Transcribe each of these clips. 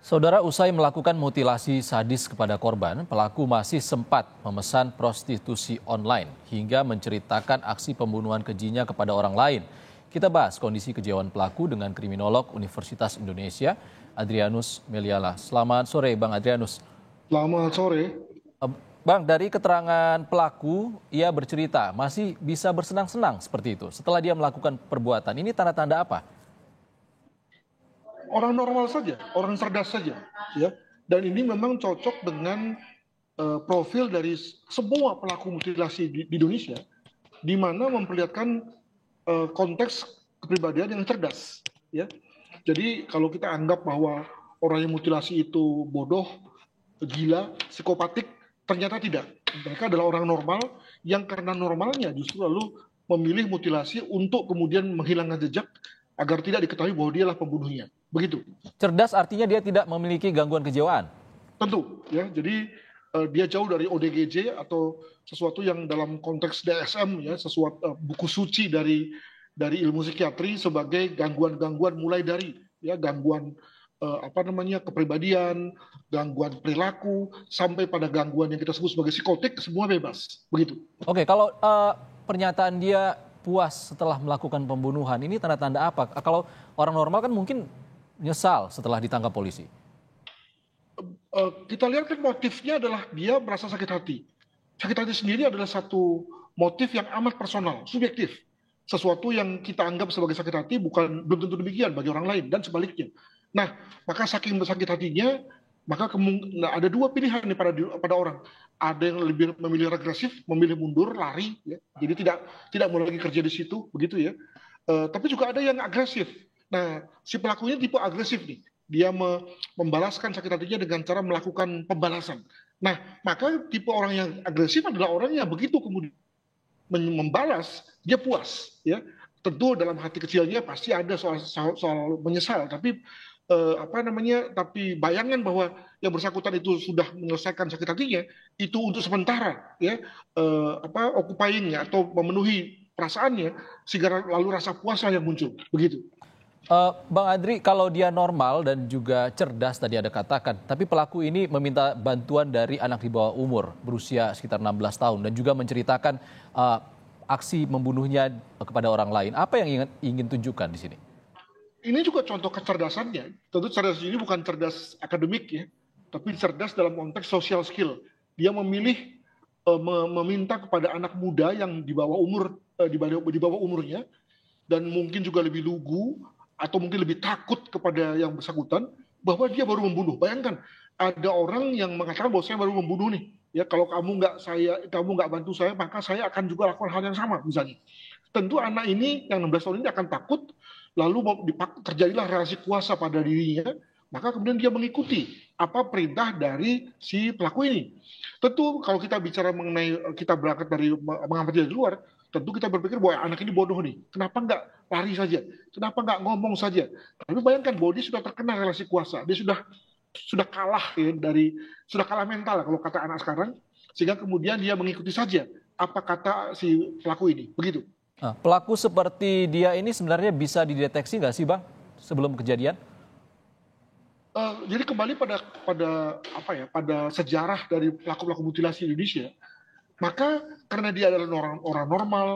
Saudara, usai melakukan mutilasi sadis kepada korban, pelaku masih sempat memesan prostitusi online hingga menceritakan aksi pembunuhan kejinya kepada orang lain. Kita bahas kondisi kejiwaan pelaku dengan kriminolog Universitas Indonesia, Adrianus Meliala. Selamat sore, Bang Adrianus. Selamat sore. Bang, dari keterangan pelaku, ia bercerita masih bisa bersenang-senang seperti itu setelah dia melakukan perbuatan. Ini tanda-tanda apa? Orang normal saja, orang cerdas saja, ya. Dan ini memang cocok dengan profil dari semua pelaku mutilasi di Indonesia, di mana memperlihatkan konteks kepribadian yang cerdas, ya. Jadi kalau kita anggap bahwa orang yang mutilasi itu bodoh, gila, psikopatik, ternyata tidak. Mereka adalah orang normal yang karena normalnya justru lalu memilih mutilasi untuk kemudian menghilangkan jejak agar tidak diketahui bahwa dia adalah pembunuhnya. Begitu. Cerdas artinya dia tidak memiliki gangguan kejiwaan. Tentu, ya. Jadi dia jauh dari ODGJ atau sesuatu yang dalam konteks DSM, ya, sesuatu buku suci dari ilmu psikiatri sebagai gangguan-gangguan mulai dari ya gangguan kepribadian, gangguan perilaku sampai pada gangguan yang kita sebut sebagai psikotik, semua bebas. Begitu. Oke, kalau pernyataan dia puas setelah melakukan pembunuhan, ini tanda-tanda apa? Kalau orang normal kan mungkin nyesal setelah ditangkap polisi. Kita lihat kan motifnya adalah dia merasa sakit hati. Sakit hati sendiri adalah satu motif yang amat personal, subjektif. Sesuatu yang kita anggap sebagai sakit hati belum tentu demikian bagi orang lain dan sebaliknya. Nah, maka saking sakit hatinya, maka ada dua pilihan nih pada orang. Ada yang lebih memilih regresif, memilih mundur, lari, ya. Jadi tidak mau lagi kerja di situ, begitu ya. Tapi juga ada yang agresif. Nah, si pelakunya tipe agresif nih. Dia membalaskan sakit hatinya dengan cara melakukan pembalasan. Nah, maka tipe orang yang agresif adalah orang yang begitu kemudian membalas, dia puas, ya. Tentu dalam hati kecilnya pasti ada soal menyesal, tapi tapi bayangan bahwa yang bersangkutan itu sudah menyelesaikan sakit hatinya itu untuk sementara, ya, occupying-nya atau memenuhi perasaannya sehingga lalu rasa puaslah yang muncul, begitu. Bang Adri, kalau dia normal dan juga cerdas tadi ada katakan, tapi pelaku ini meminta bantuan dari anak di bawah umur berusia sekitar 16 tahun dan juga menceritakan aksi membunuhnya kepada orang lain. Apa yang ingin tunjukkan di sini? Ini juga contoh kecerdasannya. Tentu cerdas ini bukan cerdas akademik, ya, tapi cerdas dalam konteks social skill. Dia memilih meminta kepada anak muda yang di bawah umurnya dan mungkin juga lebih lugu atau mungkin lebih takut kepada yang bersangkutan bahwa dia baru membunuh. Bayangkan ada orang yang mengatakan bahwa saya baru membunuh nih. Ya, kalau kamu nggak bantu saya, maka saya akan juga lakukan hal yang sama misalnya. Tentu anak ini yang 16 tahun ini akan takut, lalu terjadilah relasi kuasa pada dirinya, maka kemudian dia mengikuti apa perintah dari si pelaku ini. Tentu kalau kita bicara mengenai kita berangkat dari mengamati dari luar, tentu kita berpikir bahwa anak ini bodoh nih. Kenapa nggak lari saja? Kenapa nggak ngomong saja? Tapi bayangkan bahwa dia sudah terkena relasi kuasa, dia sudah kalah, ya, sudah kalah mental kalau kata anak sekarang, sehingga kemudian dia mengikuti saja apa kata si pelaku ini. Begitu. Nah, pelaku seperti dia ini sebenarnya bisa dideteksi nggak sih, Bang, sebelum kejadian? Jadi kembali pada sejarah dari pelaku-pelaku mutilasi Indonesia, maka karena dia adalah orang normal,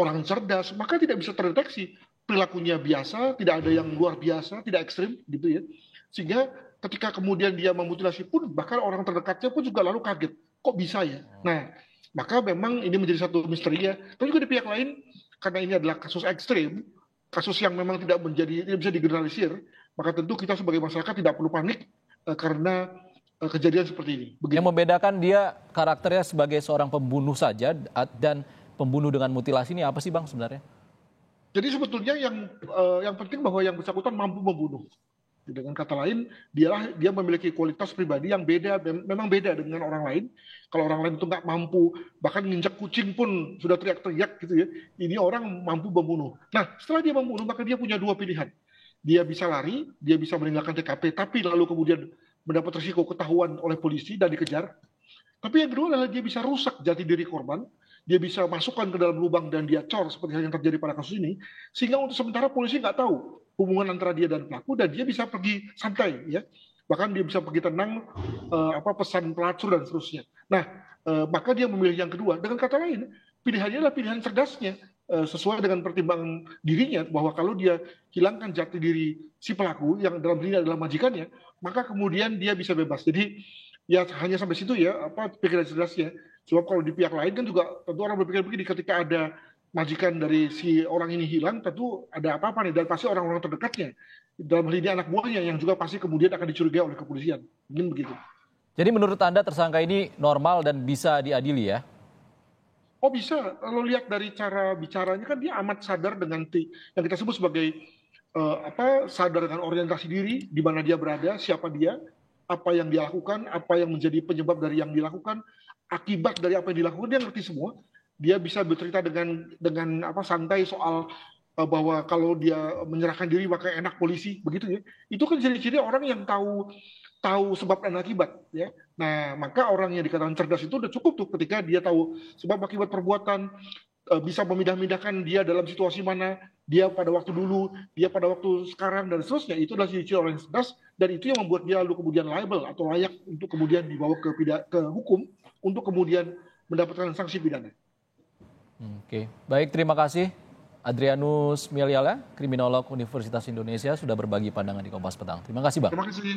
orang cerdas, maka tidak bisa terdeteksi perilakunya biasa, tidak ada yang luar biasa, tidak ekstrim, gitu ya. Sehingga ketika kemudian dia memutilasi pun, bahkan orang terdekatnya pun juga lalu kaget, kok bisa ya? Nah, maka memang ini menjadi satu misteri, ya. Tapi juga di pihak lain, karena ini adalah kasus ekstrim, kasus yang memang tidak bisa digeneralisir, maka tentu kita sebagai masyarakat tidak perlu panik karena kejadian seperti ini. Begitu. Yang membedakan dia karakternya sebagai seorang pembunuh saja dan pembunuh dengan mutilasi ini apa sih, Bang, sebenarnya? Jadi sebetulnya yang penting bahwa yang bersangkutan mampu membunuh. Dengan kata lain, dia memiliki kualitas pribadi yang memang beda dengan orang lain. Kalau orang lain itu nggak mampu, bahkan nginjak kucing pun sudah teriak-teriak gitu ya. Ini orang mampu membunuh. Nah, setelah dia membunuh, maka dia punya dua pilihan. Dia bisa lari, dia bisa meninggalkan TKP, tapi lalu kemudian mendapat risiko ketahuan oleh polisi dan dikejar. Tapi yang kedua adalah dia bisa rusak jati diri korban, dia bisa masukkan ke dalam lubang dan dia cor seperti yang terjadi pada kasus ini, sehingga untuk sementara polisi nggak tahu hubungan antara dia dan pelaku dan dia bisa pergi santai, ya. bahkan dia bisa pergi tenang, pesan pelacur dan seterusnya. Nah, maka dia memilih yang kedua. Dengan kata lain, pilihannya adalah pilihan cerdasnya, sesuai dengan pertimbangan dirinya bahwa kalau dia hilangkan jati diri si pelaku yang dalam diri adalah majikannya, maka kemudian dia bisa bebas. Jadi ya hanya sampai situ ya pikiran cerdasnya. Sebab kalau di pihak lain kan juga tentu orang berpikir begini, ketika ada majikan dari si orang ini hilang, tentu ada apa-apa nih, dan pasti orang-orang terdekatnya, dalam hal ini anak buahnya yang juga pasti kemudian akan dicurigai oleh kepolisian. Mungkin begitu. Jadi menurut Anda tersangka ini normal dan bisa diadili ya? Oh bisa, kalau lihat dari cara bicaranya kan dia amat sadar dengan yang kita sebut sebagai sadar dengan orientasi diri, di mana dia berada, siapa dia, apa yang dia lakukan, apa yang menjadi penyebab dari yang dilakukan, akibat dari apa yang dilakukan, dia ngerti semua. Dia bisa bercerita dengan santai soal bahwa kalau dia menyerahkan diri maka enak polisi, begitu ya. Itu kan ciri-ciri orang yang tahu sebab dan akibat ya. Nah, maka orang yang dikatakan cerdas itu udah cukup tuh ketika dia tahu sebab akibat perbuatan, bisa memindah-mindahkan dia dalam situasi mana, dia pada waktu dulu, dia pada waktu sekarang dan seterusnya. Itu adalah ciri-ciri orang yang cerdas, dan itu yang membuat dia lalu kemudian liable atau layak untuk kemudian dibawa ke hukum untuk kemudian mendapatkan sanksi pidana. Oke, baik, terima kasih Adrianus Meliala, kriminolog Universitas Indonesia, sudah berbagi pandangan di Kompas Petang. Terima kasih, Bang. Terima kasih.